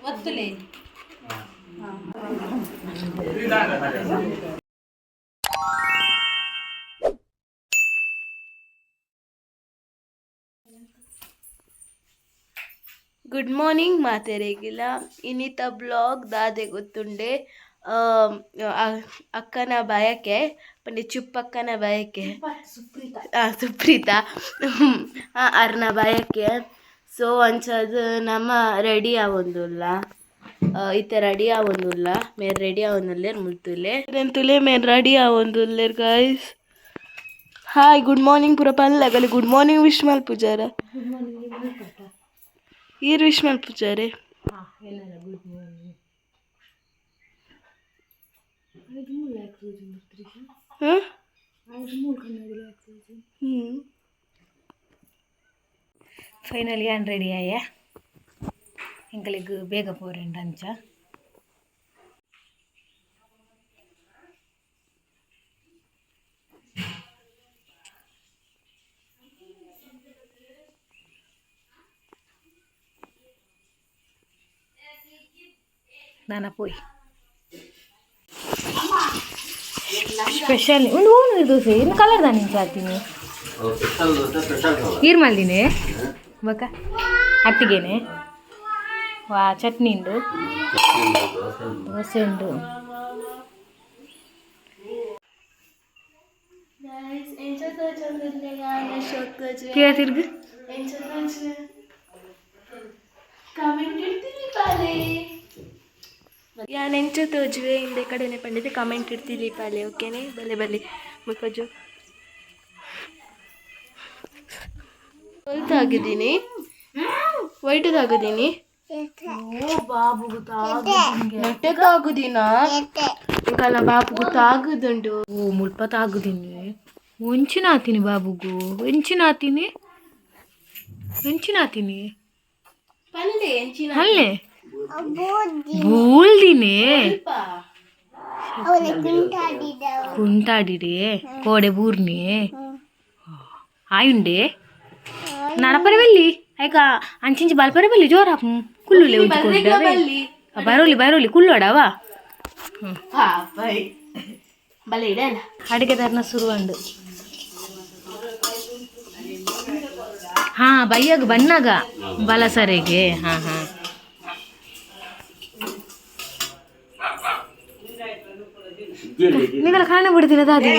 ಒತ್ತುಲೆ good morning ಮಾತೆರೆಗಿಲ್ಲ ಇನ್ನಿತ blog ದಾದೆ ಗೊತ್ತುಂಡೆ ಅಕ್ಕನ ಬಯಕೆ ಪಂಡೆ ಚುಪ್ಪಕ್ಕನ ಬಯಕೆ ಸುಪ್ರೀತಾ ಅರ್ನ ಬಯಕೆ ಸೊ ಅಂಚದು ನಮ್ಮ ರೆಡಿ ಆವೊಂದುಲ್ಲ ಇತ್ತೆ ರೆಡಿ ಆವೊಂದುಲ್ಲ ಮೇನ್ ರೆಡಿ ಆವೊಂದುಲ್ಲೇರ್ ಮುಲ್ತುಲೆ ಎಂತುಲೆ ಮೇನ್ ರೆಡಿ ಆವೊಂದುಲ್ಲೇರ್ ಗೈಸ್ ಹಾಯ್ ಗುಡ್ ಮಾರ್ನಿಂಗ್ ಪೂರ ಪಲ್ಲಗಲಿ ಗುಡ್ ಮಾರ್ನಿಂಗ್ ವಿಶ್ ಮಲ್ಪುಜಾರ ಈರ್ ವಿಶ್ ಮಲ್ಪುಜಾರೆ ಫೈನಲಿ ನಾನು ರೆಡಿ ಆಯ್ಯ ಎಂಗಳಿಗೆ ಬೇಗ ಪೋರೆಂಡು ಅಂಚ ನಾನ ಪೋಯ್ ಸ್ಪೆಷಲ್ ಒಂದು ಹೂವು ದೋಸೆ ಇನ್ನು ಕಲರ್ ದಾನಿ ಹಾಕ್ತೀನಿ ಈರ್ ಮಲ್ದಿನಿ ಬಕ ಅಟ್ಟಿಗೆನೆ ವಾ ಚಟ್ನಿ ಉಂಡು ದೋಸೆ ಉಂಡು ತಿರ್ಗು ಯಾನ್ ಎಂಚ ತೋಜುವೆ ಇಂದೆ ಕಡೆನೆ ಪಂಡಿತೆ ಕಮೆಂಟ್ ಇಡ್ತೀಲಿ ಪಾಲೆ ಓಕೆನೆ ಬಲೆ ಬಲೆ ಮುಖಜು ವೈಟ್ ಆಗಿದ್ದೀನಿ ಬಾಬುಗು ತಾಗುದಿನ ಇಂಕಲ್ಲ ಬಾಬುಗು ತಾಗುದುಂಡು ಓ ಮುಲ್ಪ ತಾಗುದಿನಿ ಒಂಚಿನಾತೀನಿ ಬಾಬುಗು ಒಂಚಿನಾತೀನಿ ಅಲ್ಲೇ ಬೂಲ್ದಿನಿ ಕುಂಟಾಡಿಡೆ ಕೋಡೆ ಬೂರ್ನಿ ಆಯುಂಡೆ ನಡಪರೆ ಬಲ್ಲಿ ಐಕ ಅಂಚಿಂಚಿ ಬಲ್ಪರೆ ಬಲ್ಲಿ ಜೋರ ಕುಲ್ಲುಲೆ ಬರೋಲಿ ಕುಲ್ಲೋಡವ ಅಡಿಗೆ ತರನ ಶುರುವಂಡು ಹಾ ಬಯ್ಯಾಗ ಬಣ್ಣಾಗ ಬಲಸರೆಗೆ ಹಾ ನಿಗಲ ಕಾಣ ಬಿಡ್ತೀನಿ ಅದಾದಿ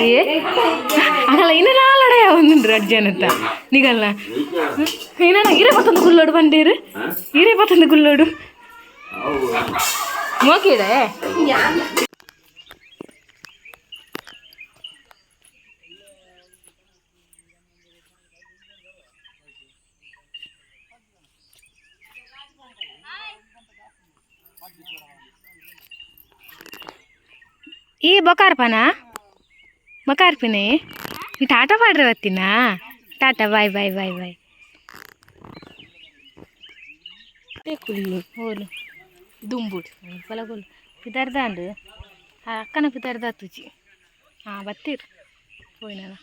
ಆಗಲ್ಲ ಇನ್ನ ನಾಳಡೆಯ ಒಂದುಂಡ್ರು ಅಜ್ಜನತ್ತ ನಿಗಲ್ಲ ಇನ್ನ ಇರೇ ಪತ್ತೊಂದು ಕುಲ್ಲೋಡು ಬಂಡೀರು ಇರೇ ಪತ್ತೊಂದು ಕುಲ್ಲೋಡು ಮೋಕಿಡೆ ಈ ಬಕಾರ್ಪಿನೇ ಈ ಟಾಟಾ ಪಾಡ್ರೆ ಬತ್ತಿನ ಟಾಟಾ ಬಾಯ್ ಕುಲ್ಲು ಹೋಲು ದುಂಬುಡು ಪಲಗೊಲ್ಲು ಪಿದರ್ದಾಂಡು ಅಕ್ಕನ ಪಿದರ್ದ ತುಜಿ ಬತ್ತೀರು ಹೋಯ್ನ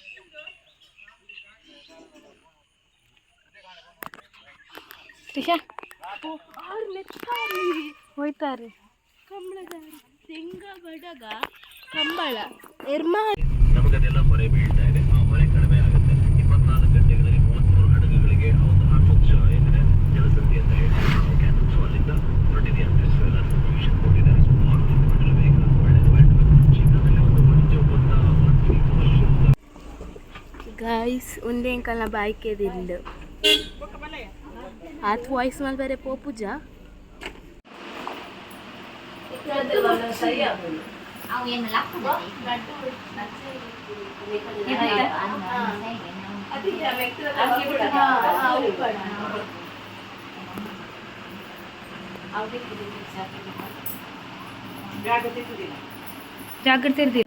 ತ್ರಿಷಾ ಹೋಯ್ತಾರೆ ತೆಂಗ ಬಡಗ ಕಂಬಳ ನಮಗದೆಲ್ಲ ಹೊರೆ ಬೀಳ್ತಾ ಇದೆ ಆ ಹೊರೆ ಕಡಿಮೆ ಆಗುತ್ತೆ 24 ಗಂಟೆಗಳಲ್ಲಿ 33 ಹಡಗುಗಳಿಗೆ ಒಂದು ಹಾಕೋದು ಏನಿದೆ ಜಲಸಂಧಿ ಅಂತ ಹೇಳಿ ಸೊ ಅಲ್ಲಿಂದ ಹೊರಟಿದೆ ಅಂತ ಇನ್ಫಾರ್ಮೇಶನ್ ಕೊಟ್ಟಿದ್ದಾರೆ ಸುಮಾರು ಬೇಕು ಒಳ್ಳೆದು ಚೀನಾದಲ್ಲಿ ಒಂದು ಗೈಸ್ ಉಂಡೆ ಎಂಕಲ್ನ ಬಾಯ್ಕೆದಿಲ್ಲು ಆತ್ ವಾಯ್ಸ್ ಮೇಲೆ ಬೇರೆ ಪೋಪುಜ ಜಾಗ್ರತೆ ಇರ್ತೀರಿ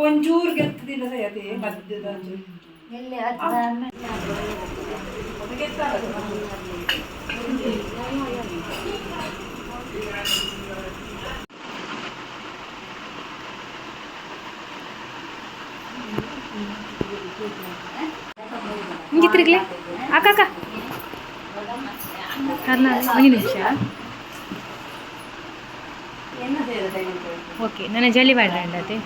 ಒಂಚೂರು ಗೆತ್ತಿಲ್ಲ ಅದೇ ಮಧ್ಯದ ಹಿಂಗಿತ್ರಿಗ್ಲೆ ಅಕ್ಕ ಅಕ್ಕ ಒಂದು ನಿಮಿಷ ಓಕೆ ನನ್ನ ಜಲ್ಲಿ ಮಾಡ್ರೆ ಅಂಡತೆ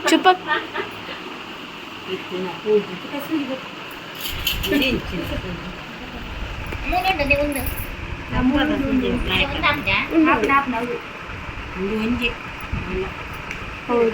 ಚುಪ್ಪ ಹೌದು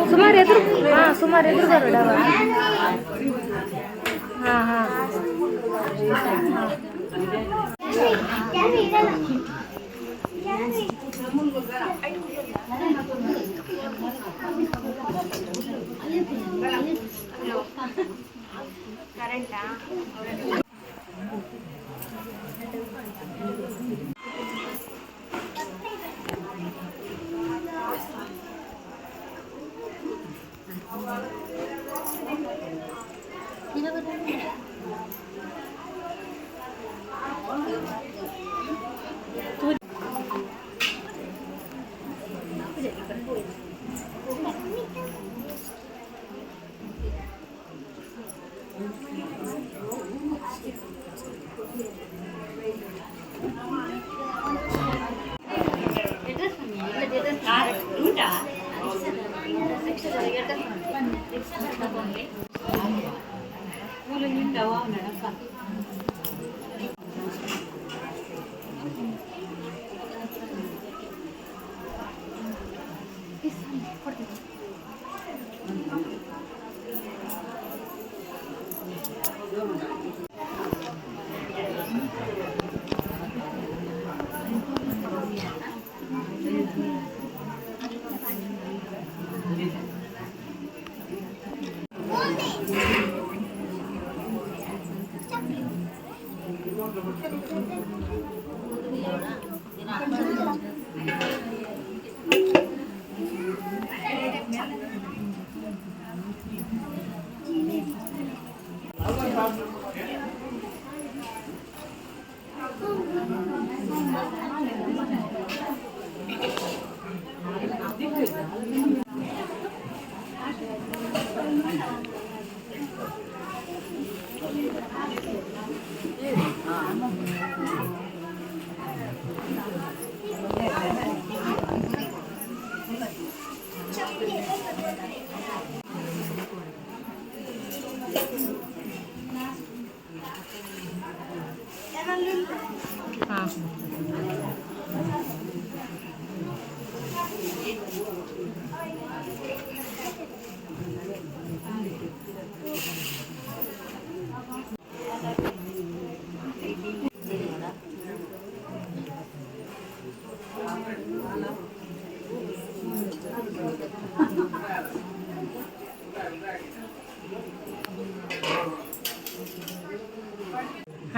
ಸುಮಾರು ಎದುರು ಸುಮಾರು ಎದುರು ಬರೋಡವ ಕರೆಂಟಾ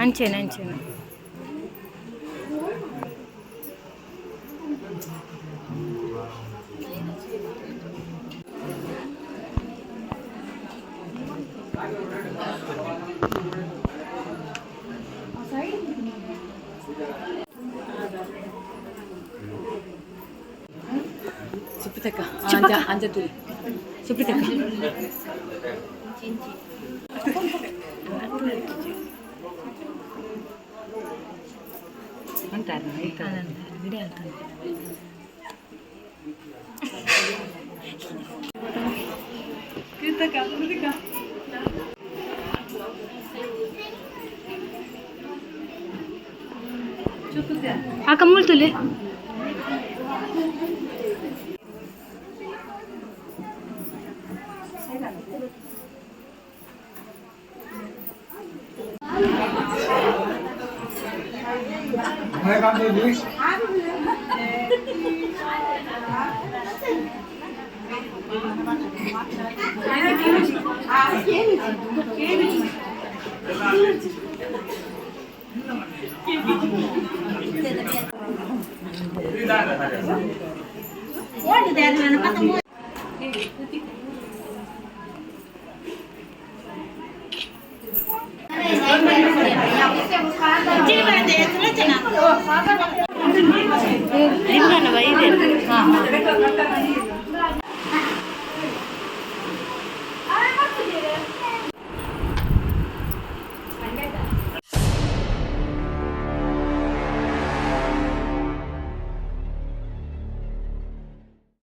ಅಂಚೆನೆ ಅಂಚೆನೆ ಸುಪ್ರಿತಕ್ಕ ಅಂಜ ತುಳಿ ಸುಪ್ರಿತಕ್ಕ ಆ ಕಮ್ಮುಲ್ ತುಲೆ ನಿಮ್ಮನ್ನ ವೈದ್ಯ